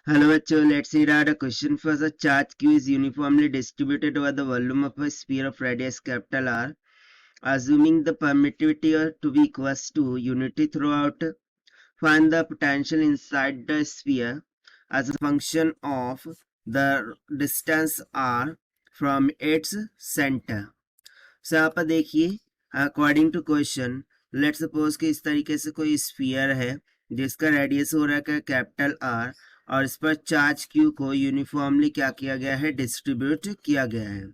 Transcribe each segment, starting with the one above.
Hello bachcho, let's read out a question. For the charge Q is uniformly distributed over the volume of a sphere of radius capital R, assuming the permittivity to be equals to unity throughout. Find the potential inside the sphere as a function of the distance R from its center. So यहाँ पर देखिए, according to question, let suppose कि इस तरीके से कोई sphere है जिसका रेडियस हो रहा है कैपिटल आर, और इस पर चार्ज क्यू को यूनिफॉर्मली क्या किया गया है, डिस्ट्रीब्यूट किया गया है.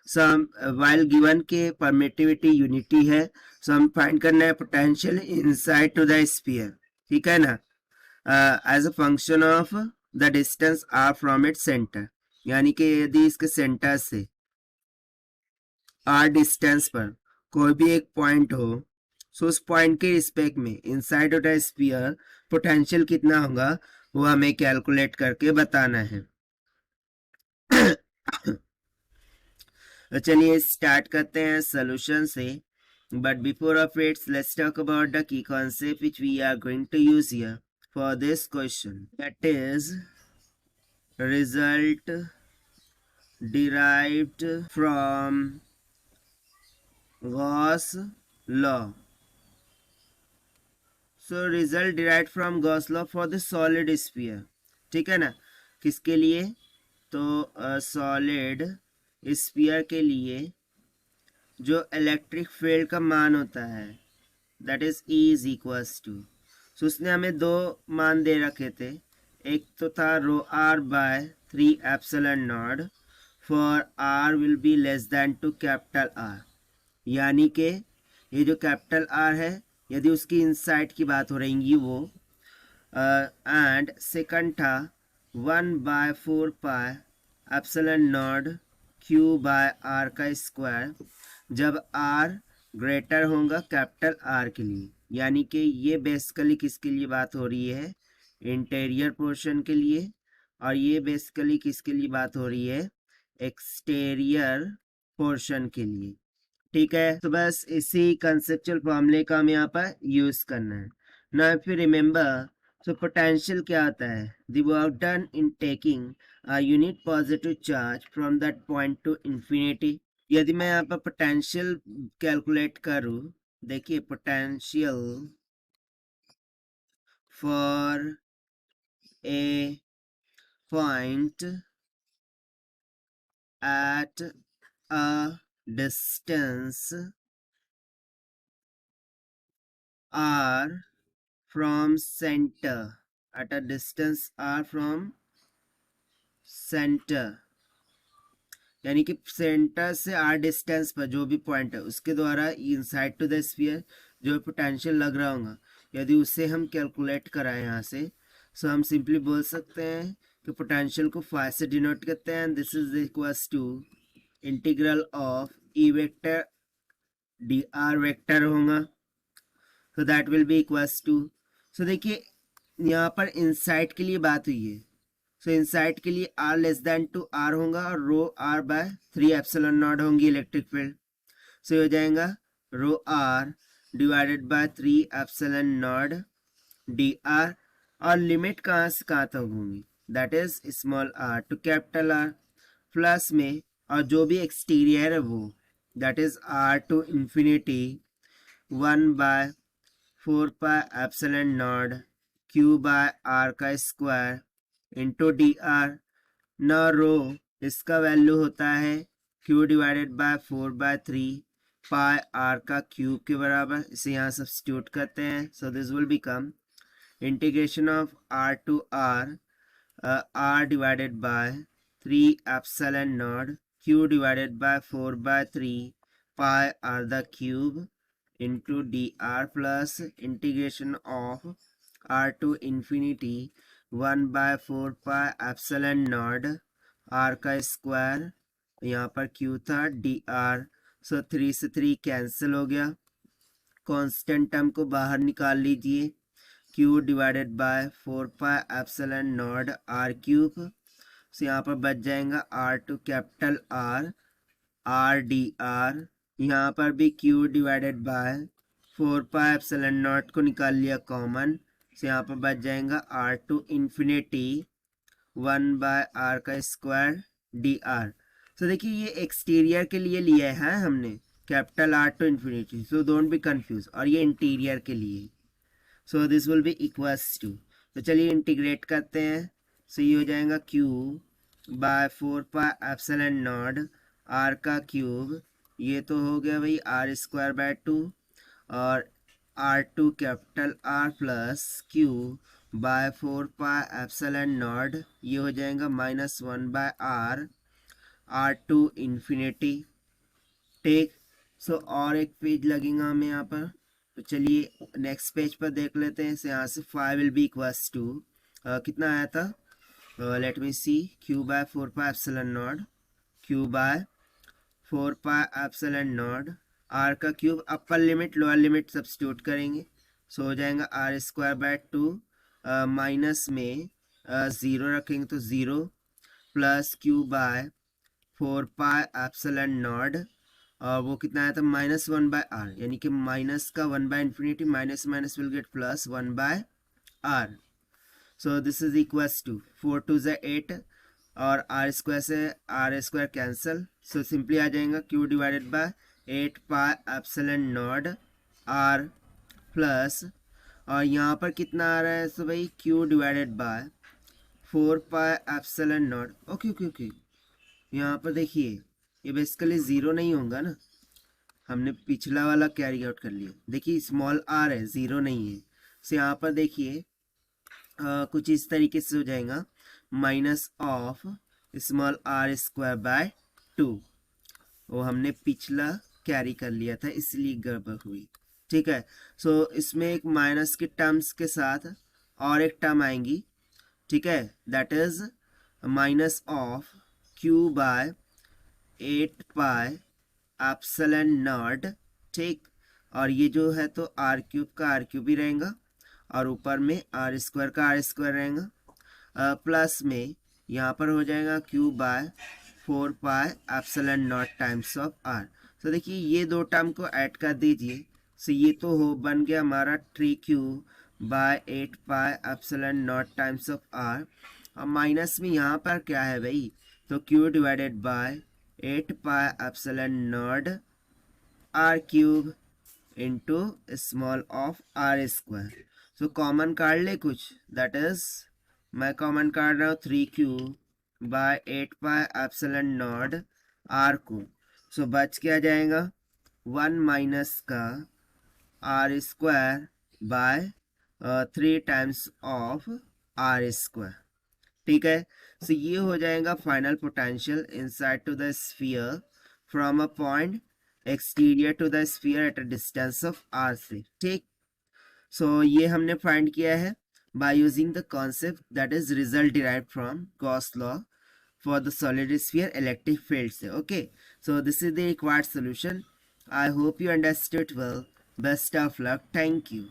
सम वाइल गिवन के परमिटिविटी यूनिटी है, सो हम फाइंड करना है potential inside to the sphere. ठीक है ना, as a function of the distance r from it centre. यानी कि यदि इसके सेंटर से आर डिस्टेंस पर कोई भी एक पॉइंट हो, सो उस पॉइंट के रिस्पेक्ट में inside of the sphere potential कितना होगा वो हमें कैलकुलेट करके बताना है. तो चलिए स्टार्ट करते हैं सॉल्यूशन से. But before of its let's talk about the key concept which we are going to use here for this question, that is result derived from Gauss law. So result derived from Gauss law for the solid sphere. ठीक है ना, किसके लिए, तो solid sphere के लिए जो electric field का मान होता है that is E is equals to, so उसने हमें दो मान दे रखे थे. एक तो था rho r by 3 epsilon naught for r will be less than to capital R. यानी कि ये जो कैपिटल आर है यदि उसकी इनसाइड की बात हो रही वो, एंड सेकंड था 1/4 epsilon not q by r का स्क्वायर जब आर ग्रेटर होगा कैपिटल आर के लिए. यानी कि ये बेसिकली किसके लिए बात हो रही है, इंटीरियर पोर्शन के लिए, और ये बेसिकली किसके लिए बात हो रही है, एक्सटीरियर पोर्शन के लिए. ठीक है, तो बस इसी कंसेप्चुअल फॉर्मूले का हम यहाँ पर यूज करना है. नाउ इफ यू रिमेंबर, तो पोटेंशियल क्या होता है, the work done in taking a unit positive charge from that point two infinity. यदि मैं यहाँ पर पोटेंशियल कैलकुलेट करूँ, देखिए potential for a point at a distance r from center, at a distance r from center, यानी कि centre से are distance पर जो भी पॉइंट है उसके द्वारा इनसाइड टू द स्फीयर जो पोटेंशियल लग रहा होगा यदि उसे हम कैलकुलेट कराएं यहाँ से, सो हम सिंपली बोल सकते हैं कि पोटेंशियल को फाई से डिनोट करते हैं. This is equals to integral of E vector d r vector होगा, तो that will be equals to. So देखिए यहाँ पर इनसाइड के लिए बात हुई है, सो इनसाइड के लिए r less than to R होगा और rho r by 3 epsilon naught होंगी इलेक्ट्रिक फील्ड. सो हो जाएगा rho r divided by 3 epsilon naught d r, और लिमिट कहाँ से कहाँ तक होंगी, that is small r to capital R, plus में और जो भी एक्सटीरियर है वो that is r to infinity 1/4 epsilon not q by r का स्क्वायर इंटू डी आर. न रो इसका वैल्यू होता है q divided by 4/3 pi r का क्यूब के बराबर. इसे यहाँ सब्स्टिट्यूट करते हैं, so this will become integration of r to r, r divided by 3 epsilon not q divided by 4/3 pi r the cube into d r plus integration of r to infinity 1/4 epsilon not r का square, यहाँ पर Q था D R, सो 3 से 3 cancel हो गया. Constant term को बाहर निकाल लीजिए, q divided by 4 epsilon not r cube, so यहाँ पर बच जाएगा r to capital R r d r. यहाँ पर भी q divided by 4 epsilon naught को निकाल लिया कॉमन, से यहाँ पर बच जाएगा आर टू इंफिनिटी 1/r का स्क्वायर dr। सो देखिए ये एक्सटीरियर के लिए लिया है हमने, capital R to infinity, so don't be confuse, और ये इंटीरियर के लिए, so this will be equals to, तो चलिए इंटीग्रेट करते हैं। सो ये हो जाएगा q/4πε0 r का क्यूब, ये तो हो गया भाई r²/2, और r2 capital R plus q/4πε0, ये हो जाएगा -1/r r2 इन्फिनिटी। ठीक, सो और एक पेज लगेगा हमें यहाँ पर, तो चलिए नेक्स्ट पेज पर देख लेते हैं। यहाँ से 5 विल बी इक्वल्स टू कितना आया था, लेट मी सी, q/4πε0, q/4πε0 r का cube, upper limit lower limit substitute करेंगे, सो हो जाएगा r²/2, माइनस में 0 रखेंगे तो 0, प्लस q/4πε0, और वो कितना आया था -1/r, यानी कि माइनस का 1/∞, minus minus will get plus 1/r। So this is equals to 4 2 ज़ा 8, और r² से r² कैंसिल, सो सिंपली आ जाएगा q/8πε0 r प्लस, और यहाँ पर कितना आ रहा है, सो भाई q/4πε0। ओके ओके ओके, यहाँ पर देखिए ये बेसिकली ज़ीरो नहीं होगा ना, हमने पिछला वाला कैरी आउट कर लिया। देखिए स्मॉल r है, ज़ीरो नहीं है। सो यहाँ पर देखिए कुछ इस तरीके से हो जाएगा, माइनस ऑफ r²/2, वो हमने पिछला कैरी कर लिया था इसलिए गड़बड़ हुई। ठीक है, सो इसमें एक माइनस के टर्म्स के साथ और एक टर्म आएंगी, ठीक है, that is minus of q/8πε0। ठीक, और ये जो है तो r³ का r³ ही रहेगा, और ऊपर में r² का r² रहेगा, प्लस में यहाँ पर हो जाएगा q/4πε0 टाइम्स ऑफ r। तो देखिए ये दो टर्म को ऐड कर दीजिए, सो ये तो हो बन गया हमारा 3q/8πε0 टाइम्स ऑफ r, और माइनस में यहाँ पर क्या है भाई, तो q/8πε0 r³ into small of r²। So common काट ले कुछ, दैट इज मैं कॉमन काट रहा हूँ 3q/8πε0 r को, सो बच क्या जाएगा 1 माइनस का r²/3 टाइम्स ऑफ r²। ठीक है, सो ये हो जाएगा final potential inside to the sphere from a point exterior to the sphere at a distance of r से। ठीक, सो ये हमने फाइंड किया है by using the concept that is result derived from Gauss law for the solid sphere electric field से। Okay, so this is the required solution. I hope you understood well. Best of luck, thank you.